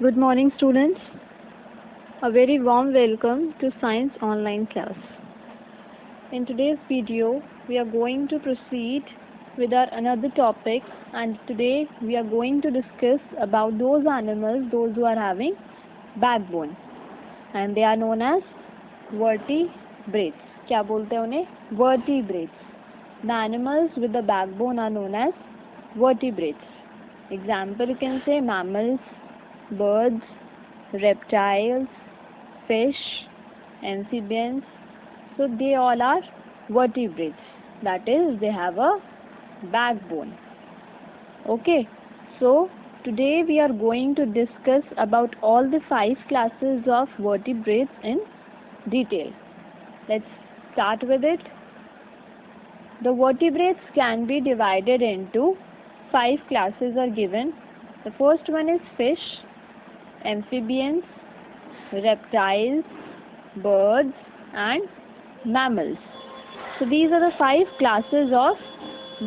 Good morning, students. A very warm welcome to Science Online class. In today's video, we are going to proceed with our another topic, and today we are going to discuss about those animals, those who are having backbone, and they are known as vertebrates. क्या बोलते हैं उन्हें? Vertebrates. The animals with the backbone are known as vertebrates. Example, you can say mammals, birds, reptiles, fish, amphibians. So they all are vertebrates. That is, they have a backbone. Okay. So today we are going to discuss about all the 5 classes of vertebrates in detail. Let's start with it. The vertebrates can be divided into 5 classes are given. The first one is fish, amphibians, reptiles, birds and mammals. So these are the 5 classes of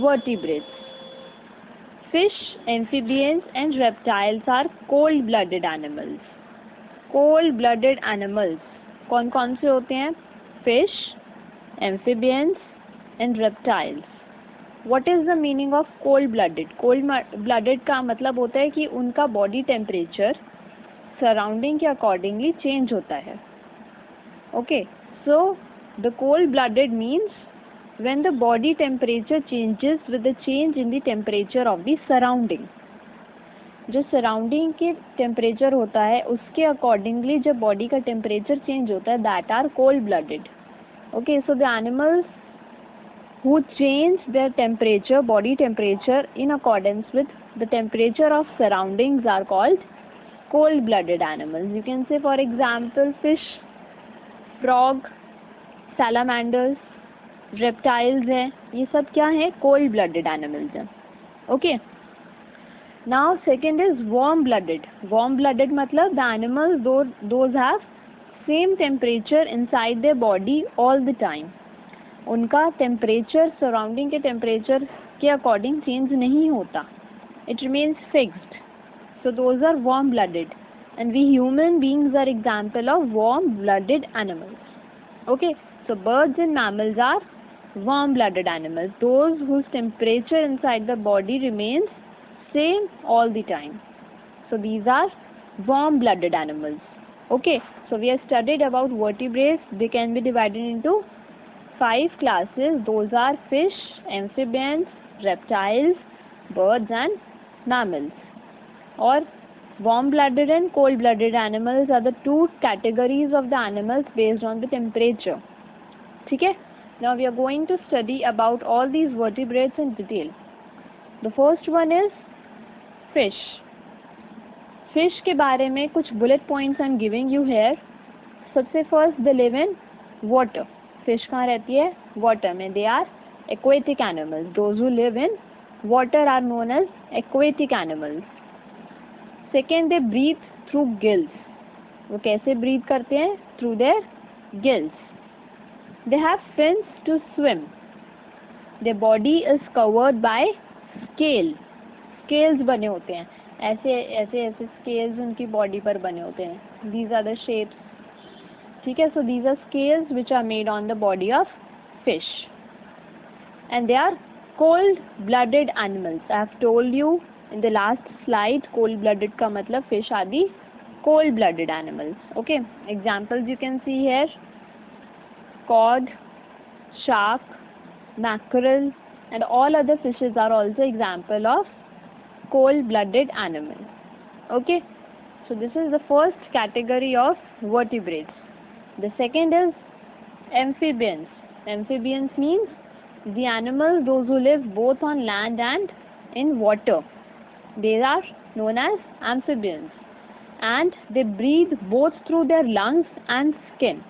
vertebrates. Fish, amphibians and reptiles are cold-blooded animals. Cold-blooded animals कौन कौन से होते हैं? Fish, amphibians and reptiles. What is the meaning of cold-blooded? Cold-blooded का मतलब होता है कि उनका body temperature surrounding के accordingly change होता है. Okay, so the cold-blooded means when the body temperature changes with the change in the temperature of the surrounding. जो surrounding के temperature होता है उसके accordingly जब body का temperature change होता है, that are cold-blooded. Okay, so the animals who change their temperature, body temperature in accordance with the temperature of surroundings are called cold-blooded animals. You can say, for example, fish, frog, salamanders, reptiles हैं, ये सब क्या हैं? Cold-blooded animals हैं. Okay. Now second is warm-blooded. Warm-blooded मतलब the animals those have same temperature inside their body all the time. उनका temperature surrounding के temperature के अकॉर्डिंग चेंज नहीं होता. It remains fixed. So those are warm blooded and we human beings are example of warm blooded animals. Okay, so birds and mammals are warm blooded animals, those whose temperature inside the body remains same all the time. So these are warm blooded animals. Okay, so we have studied about vertebrates. They can be divided into 5 classes. Those are fish, amphibians, reptiles, birds and mammals. Or warm-blooded and cold-blooded animals are the 2 categories of the animals based on the temperature. ठीक है? Now we are going to study about all these vertebrates in detail. The first one is fish. Fish के बारे में कुछ bullet points I'm giving you here. सबसे first, they live in water. Fish कहाँ रहती है? वाटर में. They are aquatic animals. Those who live in water are known as aquatic animals. Second, they breathe through gills. वो कैसे breathe करते हैं? Through their gills. They have fins to swim. Their body is covered by scale. Scales बने होते हैं, ऐसे ऐसे ऐसे स्केल्स उनकी बॉडी पर बने होते हैं. These are the shapes. ठीक है, so these are scales which are made on the body of fish and they are cold-blooded animals. I have told you in the last slide, cold-blooded का मतलब fish are the cold-blooded animals. Okay, examples you can see here: cod, shark, mackerel and all other fishes are also example of cold-blooded animals. Okay, so this is the first category of vertebrates. The second is amphibians. Amphibians means the animals those who live both on land and in water. They are known as amphibians and they breathe both through their lungs and skin.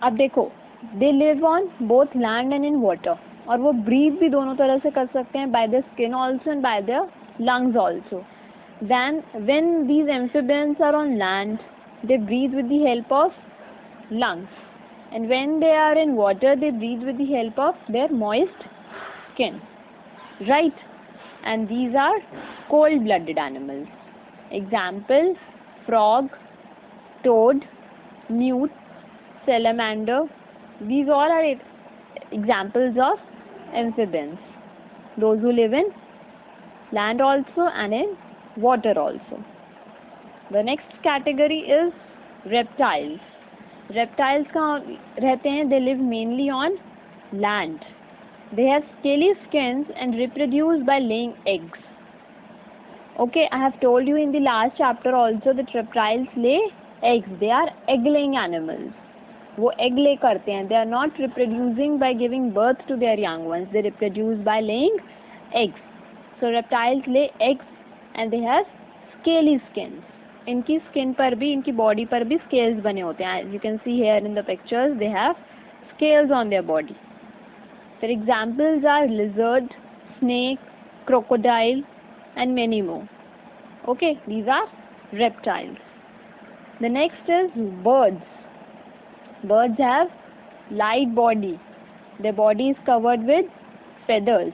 अब देखो, they live on both land and in water. और वो breathe भी दोनों तरह से कर सकते हैं, by their skin also and by their lungs also. Then when these amphibians are on land, they breathe with the help of lungs, and when they are in water they breathe with the help of their moist skin, right? And these are cold-blooded animals. Example: frog, toad, newt, salamander. These all are examples of amphibians. Those who live in land also and in water also. The next category is reptiles. Reptiles कहाँ रहते हैं? They live mainly on land. They have scaly skins and reproduce by laying eggs. Okay, I have told you in the last chapter also that reptiles lay eggs. They are egg-laying animals. वो egg lay करते हैं. They are not reproducing by giving birth to their young ones. They reproduce by laying eggs. So reptiles lay eggs and they have scaly skins. इनकी skin पर भी, इनकी body पर भी scales बने होते हैं. As you can see here in the pictures, they have scales on their body. Their examples are lizard, snake, crocodile, and many more. Okay, these are reptiles. The next is birds. Birds have light body. Their body is covered with feathers.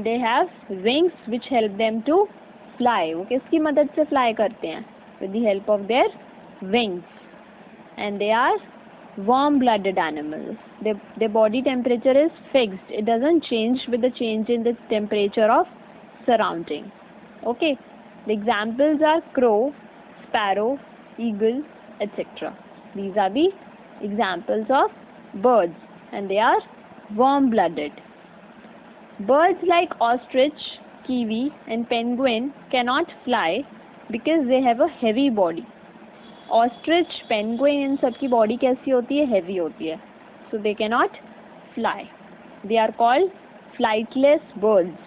They have wings which help them to fly. वो किसकी मदद से fly करते हैं? With the help of their wings. And they are warm-blooded animals. Their body temperature is fixed. It doesn't change with the change in the temperature of surrounding. Okay. The examples are crow, sparrow, eagle, etc. These are the examples of birds, and they are warm-blooded. Birds like ostrich, kiwi, and penguin cannot fly because they have a heavy body. Ostrich, penguin, इन सब की body कैसी होती है? Heavy होती है. So they cannot fly. They are called flightless birds.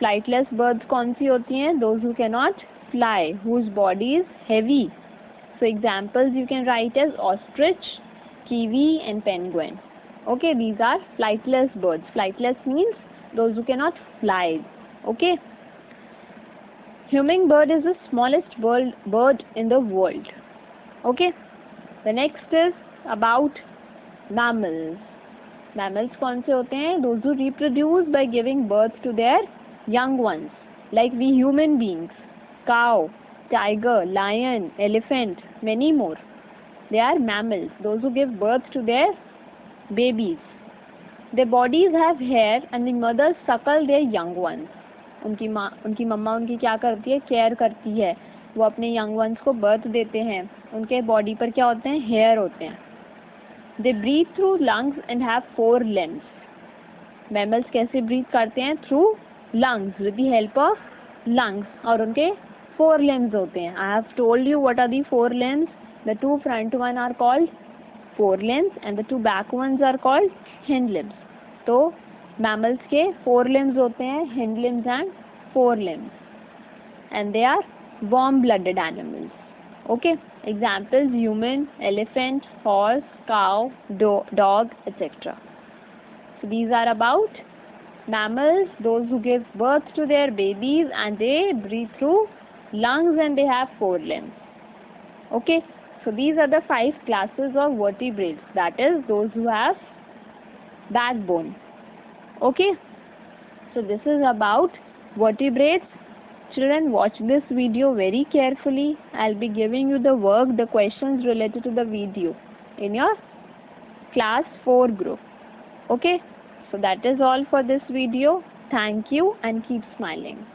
Flightless birds कौन सी होती हैं? Those who cannot fly, whose body is heavy. So examples you can write as ostrich, kiwi, and penguin. Okay, these are flightless birds. Flightless means those who cannot fly. Okay. Hummingbird is the smallest bird in the world. Okay. The next is about mammals. Mammals कौन से होते हैं? Those who reproduce by giving birth to their young ones, like we human beings. Cow, tiger, lion, elephant, many more. They are mammals. Those who give birth to their babies. Their bodies have hair and the mothers suckle their young ones. उनकी मम्मा उनकी क्या करती है? Care करती है. वो अपने young ones को बर्थ देते हैं. उनके बॉडी पर क्या होते हैं? हेयर होते हैं. They breathe through lungs and have 4 limbs. Mammals कैसे ब्रीथ करते हैं? Through lungs, with the help of lungs. और उनके 4 limbs होते हैं. I have told you what are the 4 limbs. The 2 front one are called fore limbs and the 2 back ones are called hind limbs. तो mammals के 4 limbs होते हैं, hind limbs and fore limbs, and they are warm-blooded animals. Okay, examples: human, elephant, horse, cow, dog, etc. So these are about mammals, those who give birth to their babies and they breathe through lungs and they have 4 limbs. Okay, so these are the 5 classes of vertebrates, that is those who have backbone. Okay, so this is about vertebrates. Children, watch this video very carefully. I'll be giving you the work, the questions related to the video in your class 4 group. Okay, so that is all for this video. Thank you and keep smiling.